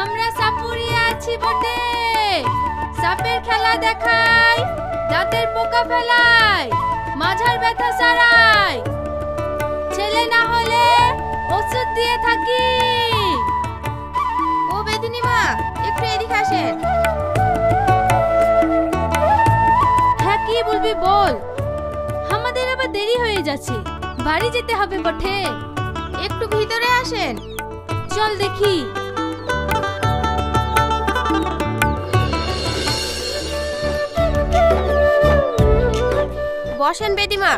আমরা সাপুরিয়া আছি বটে। সাপের খেলা দেখাই, দাঁতের পোকা ফেলাই, মাঝার ব্যথা সারাই, ছেলে না হলে ওষুধ দিয়ে থাকি। ও বেদিনী মা, একটু এদিকে আসেন। হ্যাঁ, কি বলবি বল। আমাদের আবার দেরি হয়ে যাচ্ছে, বাড়ি যেতে হবে বটে। একটু ভিতরে আসেন। চল দেখি। বসেন বেদিমা।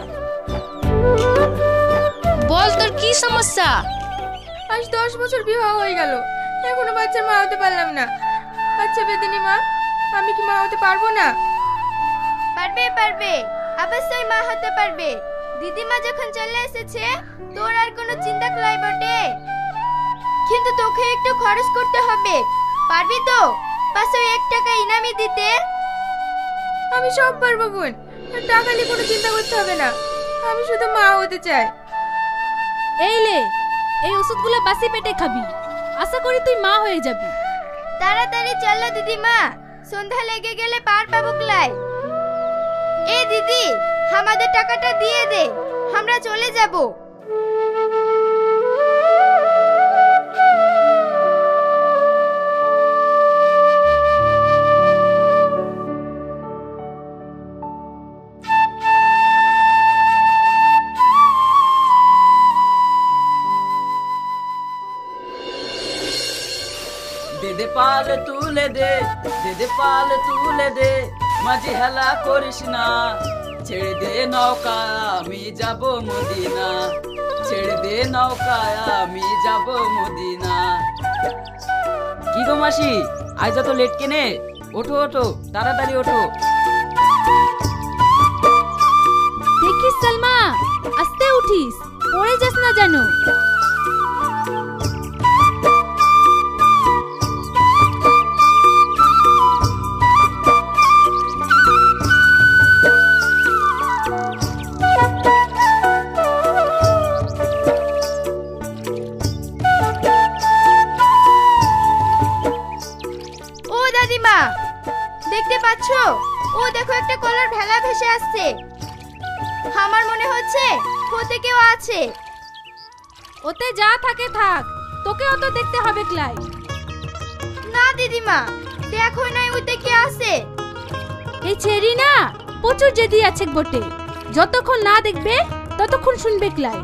বল, তোর কি সমস্যা? আজ 10 বছর বিবাহ হয়ে গেল, এখনো বাচ্চার মা হতে পারলাম না। আচ্ছা বেদিনী মা, আমি কি মা হতে পারবো না? পারবে, অবশ্যই মা হতে পারবে। দিদিমা যখন চলে এসেছে, তোর আর কোনো চিন্তা নাই বটে। কিন্তু তোকে একটু খরচ করতে হবে, পারবি তো? 501 টাকা ইনামি দিতে। আমি সব পারবো বোন, টাকা নিয়ে কোনো চিন্তা করতে হবে না। আমি শুধু মা হতে চাই। এই লে, এই ওষুধগুলো বাসি পেটে খাবি, আশা করি তুই মা হয়ে যাবি। তাড়াতাড়ি চলো দিদিমা, সন্ধ্যা লেগে গেলে পার পাবো ক্লাই। এই দিদি, আমাদের টাকাটা দিয়ে দে, আমরা চলে যাব। দে পাল তুলে দে, দে পাল তুলে দে, মাঝে হেলা করিস না। ছেড়ে দে নৌকা, আমি যাব মদিনা। ছেড়ে দে নৌকা, আমি যাব মদিনা। কি গো মাসি, আজ তো লেট কেনে? ওঠো ওঠো, তাড়াতাড়ি ওঠো। দেখিস সালমা, আস্তে উঠিস, পড়ে যাস না জানো। দেখতে পাচ্ছো? ও দেখো, একটা কলার ভেলা ভেসে আসছে। আমার মনে হচ্ছে ওতে কেউ আছে। ওতে যা থাকে থাক, তোকে অত দেখতে হবে ক্লাই। না দিদিমা, দেখো নাই ওতে কে আছে। এই ছেড়ি না, প্রচুর জেদি আছে বটে। যতক্ষণ না দেখবে ততক্ষণ শুনবে ক্লাই।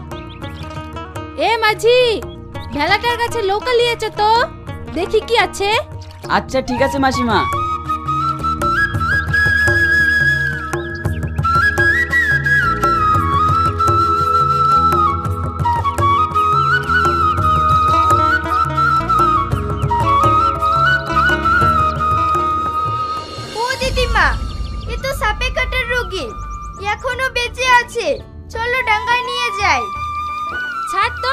এ মাঝি, ভেলাটার কাছে লোকা লিয়েছে তো, দেখি কি আছে। আচ্ছা ঠিক আছে মাসিমা। সাপে কাটার রোগী এখনো বেঁচে আছে, চলো ডাঙ্গায় নিয়ে যাই। ছাড় তো,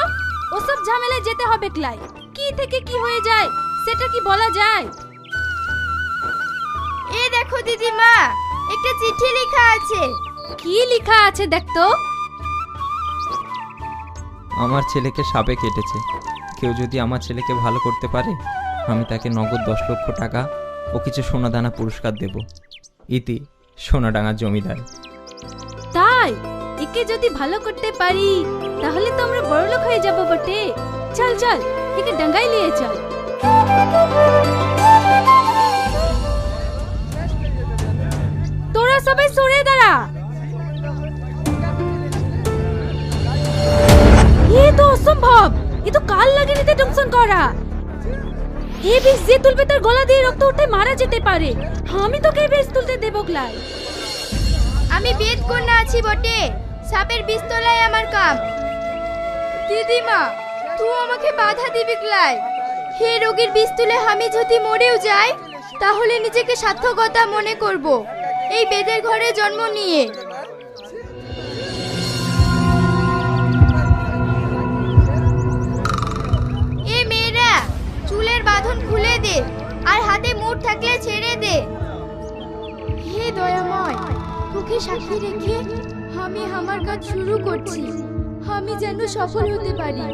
ওসব ঝামেলায় যেতে হবে ক্লাই। কি থেকে কি হয়ে যায় সেটা কি বলা যায়? এই দেখো দিদিমা, একটা চিঠি লেখা আছে। কি লেখা আছে দেখ তো। আমার ছেলেকে সাপে কেটেছে, কেউ যদি আমার ছেলেকে ভালো করতে পারে আমি তাকে নগদ 10 লক্ষ টাকা ও কিছু সোনাদানা পুরস্কার দেব। ইতি সোনাডাঙ্গার জমিদার। তাই? একে যদি ভালো করতে পারি তাহলে তো আমরা বড়লোক হয়ে যাব বটে। চল চল, একে ডাঙ্গায় নিয়ে চল। তোরা সবাই সরে দাঁড়া। এ তো অসম্ভব, এ তো কাল লাগেনিতে টংশন করা। এ বিষ যে তুলবে তার গলা দিয়ে রক্ত উঠে মারা যেতে পারে। আমি তোকে বিষ তুলতে দেব ক্লাই। আমি বেদ কন্যা আছি বটে, সাপের বিষ তোলাই আমার কাম। দিদিমা, তুই আমাকে বাধা দিবি ক্লাই। হে রোগীর বিষ তুলে আমি যদি মরেও যাই তাহলে নিজেকে সার্থকতা মনে করব এই বেদের ঘরে জন্ম নিয়ে। এ মেয়েরা, চুলের বাঁধন খুলে দে আর হাতে মুঠ থাকলে ছেড়ে দে। হে দয়াময়, তোকে সাক্ষী রেখে আমি আমার কাজ শুরু করছি। আমি যেন সফল হতে পারি।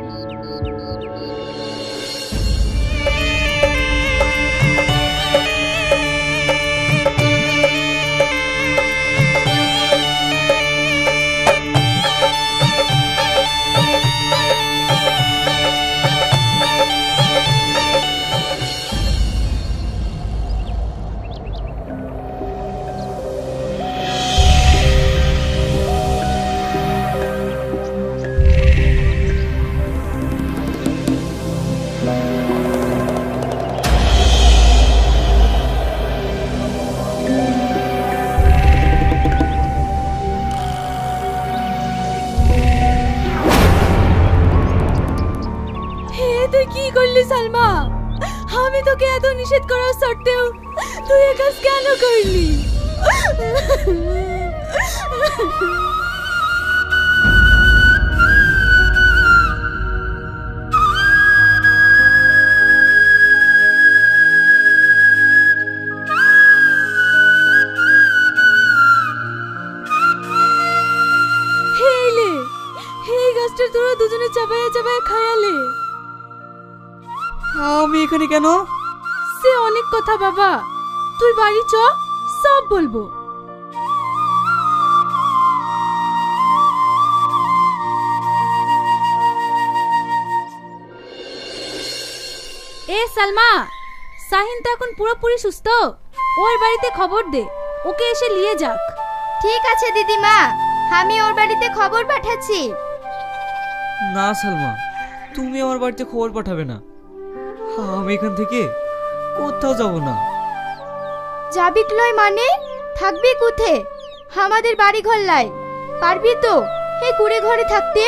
তুই কি করলি সালমা? আমি তোকে এত নিষেধ করার সত্ত্বেও তুই এ কাজ কেন করলি? হেলে, এই গাছটা তোরা দুজনে চাবায়া চাবায়া খায়ালে। আমি এখানে কেন? সে অনেক কথা বাবা, তুই বাড়ি চ, সব বলবো। এ সালমা, সাহিন তো এখন পুরোপুরি সুস্থ, ওর বাড়িতে খবর দে, ওকে এসে নিয়ে যাক। ঠিক আছে দিদিমা, আমি ওর বাড়িতে খবর পাঠাচ্ছি। না সালমা, তুমি আমার বাড়িতে খবর পাঠাবে না। আমি এখান থেকে কোথাও যাব না। যাবি লয় মানে? থাকবি কোথে? আমাদের বাড়ি ঘর লাই, পারবি তো এই কুড়ে ঘরে থাকতে?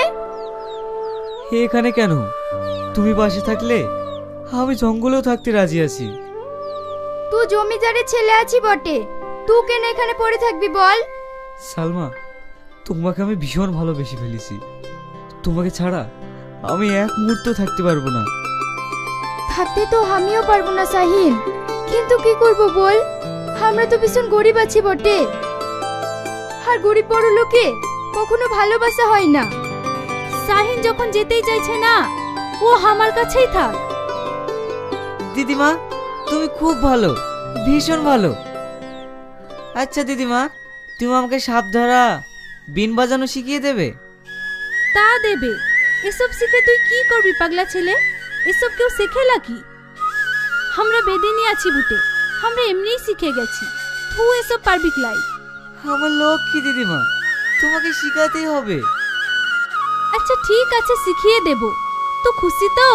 এখানে কেন? তুমি পাশে থাকলে আমি জঙ্গলেও থাকতে রাজি আছি। তুই জমিদারের ছেলে আছি বটে, তুই কেন এখানে পড়ে থাকবি বল? সালমা, তোমাকে আমি ভীষণ ভালোবেসে ফেলেছি। তোমাকে ছাড়া আমি এক মুহূর্ত থাকতে পারবো না। থাকতে তো আমিও পারবো না সাহিন, কিন্তু কি করব বল? আমরা তো ভীষণ গরিব আছি বটে, আর গরিব বড় লোকে কখনো ভালোবাসা হয় না। সাহিন যখন যেতেই চাইছে না, ও আমার কাছেই থাক। দিদিমা, তুমি খুব ভালো, ভীষণ ভালো। আচ্ছা দিদিমা, তুমি আমাকে সাপ ধরা, বিন বাজানো শিখিয়ে দেবে? তা দেবে, এসব শিখে তুই কি করবি পাগলা ছেলে? এসব কেউ শেখে নাকি? আমরা বেদিনী আছি বুটে, আমরা এমনিই শিখে গেছি, তুই এসব পারবি ক্লাই? আমার লক্ষ্মী দিদিমা, তোমাকে শিখাতেই হবে। আচ্ছা ঠিক আছে, শিখিয়ে দেব। তো খুশি তো?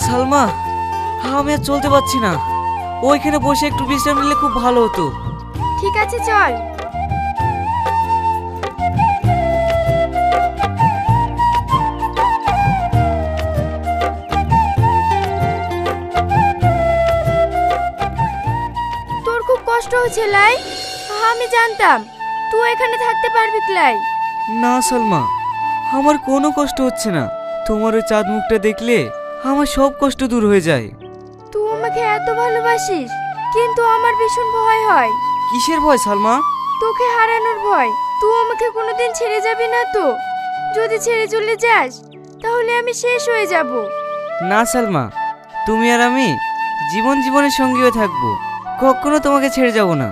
সালমা, আমি আর চলতে পারছি না, ওইখানে বসে একটু বিশ্রাম নিলে খুব ভালো হতো। ঠিক আছে চল। তোর খুব কষ্ট হচ্ছে লাই, আমি জানতাম তুই এখানে থাকতে পারবি ক্লাই। না সালমা, আমার কোনো কষ্ট হচ্ছে না। তোমার ওই চাঁদ মুখটা দেখলে আমার সব কষ্ট দূর হয়ে যায়। তুই আমাকে এত ভালোবাসিস, কিন্তু আমার ভীষণ ভয় হয়। কিসের ভয় সালমা? তোকে হারানোর ভয়। তুই আমাকে কোনোদিন ছেড়ে যাবি না তো? যদি ছেড়ে চলে যাস তাহলে আমি শেষ হয়ে যাব। না সালমা, তুমি আর আমি জীবন জীবনের সঙ্গী হয়ে থাকবো, কখনো তোমাকে ছেড়ে যাব না।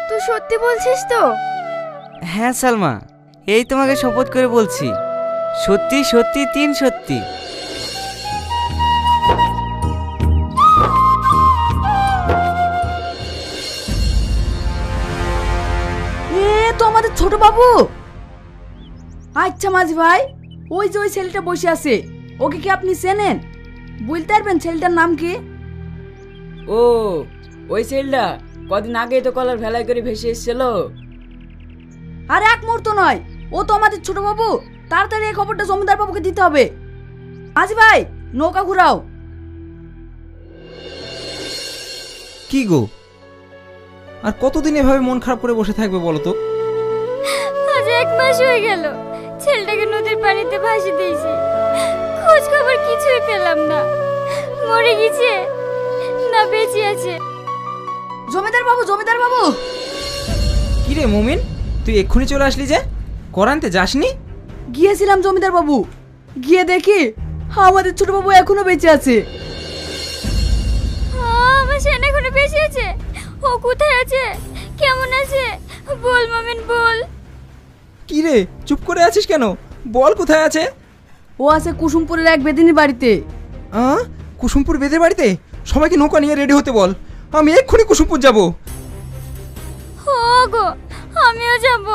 তুই সত্যি বলছিস তো? হ্যাঁ সালমা, এই তোমাকে শপথ করে বলছি, সত্যি সত্যি তিন সত্যি। এ তো আমাদের ছোট বাবু। আচ্ছা মাঝি ভাই, ওই যে ওই ছেলেটা বসে আছে, ওকে কি আপনি চেনেন? বলতে পারবেন ছেলেটার নাম কি? ও, ওই ছেলেটা কদিন আগেই তো কলার ভেলাই করে ভেসে এসেছিল। আর এক মুহূর্ত নয়, ও তো আমাদের ছোট বাবু। তাড়াতাড়ি এই খবরটা জমিদার বাবুকে দিতে হবে। মাঝি ভাই, নৌকা ঘুরাও। কি গো, আর কতদিন এভাবে মন খারাপ করে বসে থাকবে বলো তো? আজ 1 মাস হয়ে গেল ছেলেটাকে নদীর পানিতে ভাসিয়ে দিয়েছি, খোঁজ খবর কিছুই পেলাম না। মরে গেছে না বেঁচে আছে? জমিদার বাবু, জমিদার বাবু। কি রে মুমিন, তুই এক্ষুনি চলে আসলি যে? করানতে যাসনি? গিয়েছিলাম জমিদার বাবু, গিয়ে দেখি আমাদের ছোট বাবু এখনো বেঁচে আছে। আমার সেন এখনো বেঁচে আছে? ও কোথায় আছে, কেমন আছে বল মামিন বল। কি রে, চুপ করে আছিস কেন? বল কোথায় আছে। ও আছে কুসুমপুরের এক বেদিনীর বাড়িতে। কুসুমপুর বেদের বাড়িতে? সবাইকে নৌকা নিয়ে রেডি হতে বল, আমি এক্ষুনি কুসুমপুর যাব। ও গো, আমিও যাব।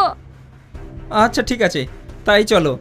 আচ্ছা ঠিক আছে, তাই চলো।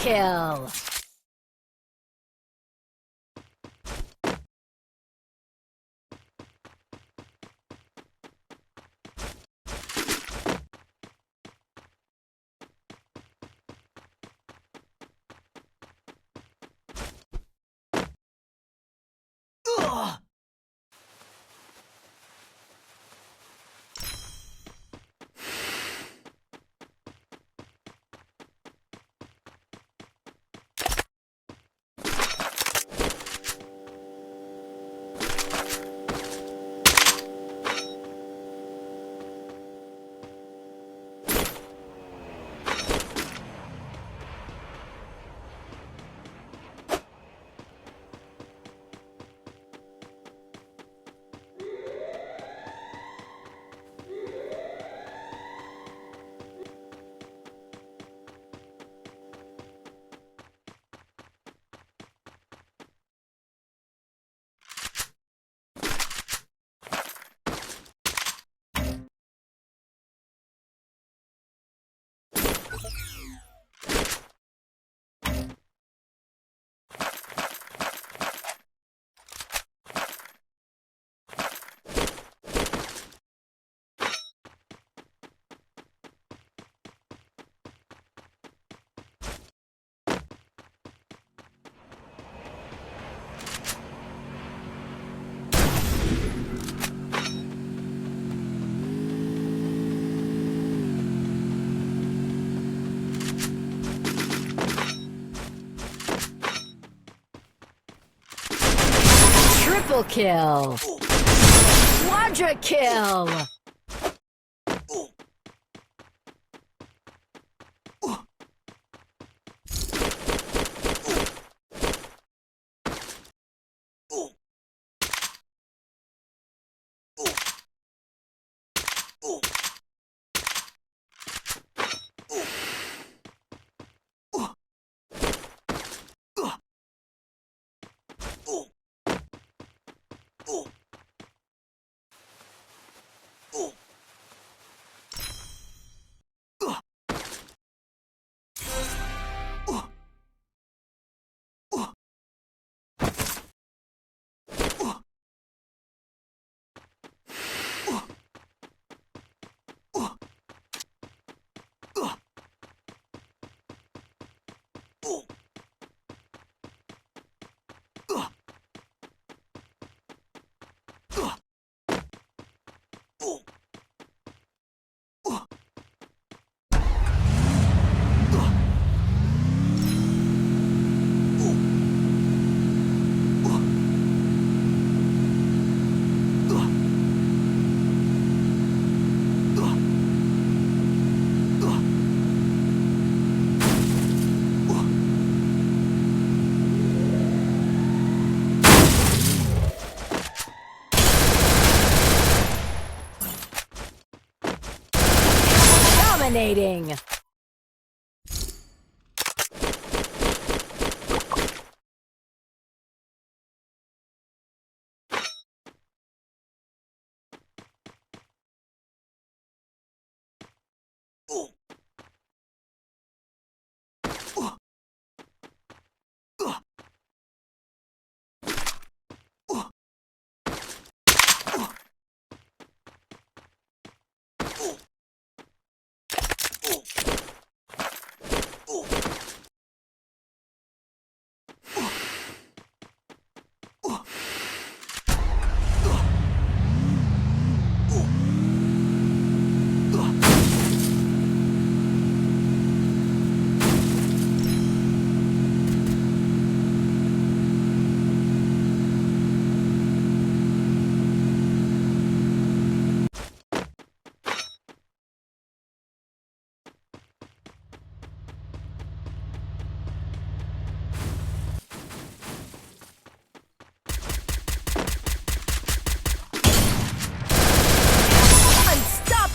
kill. Triple kill. Quadra kill. Dominating.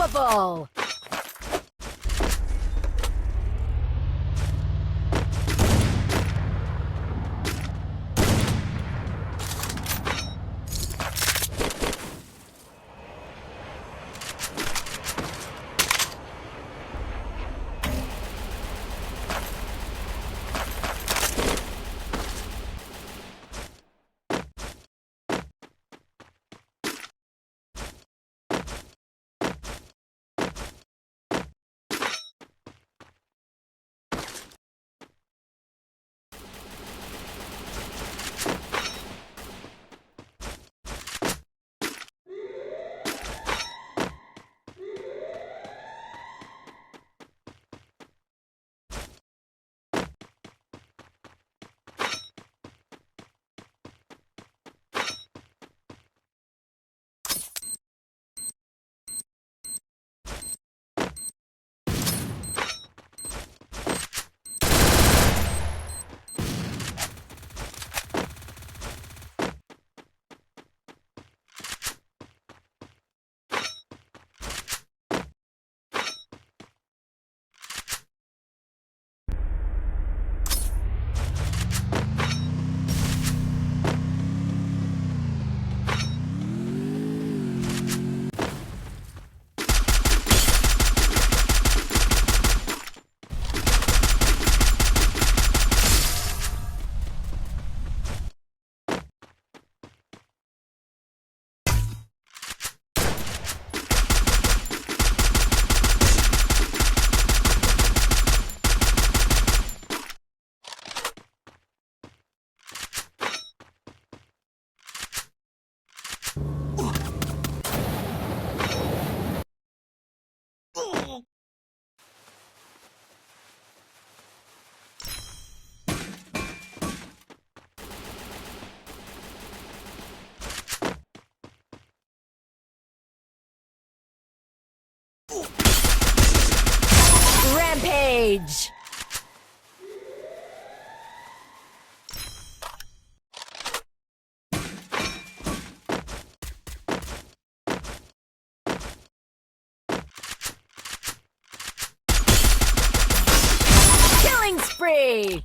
Unstoppable. Rampage! Killing spree!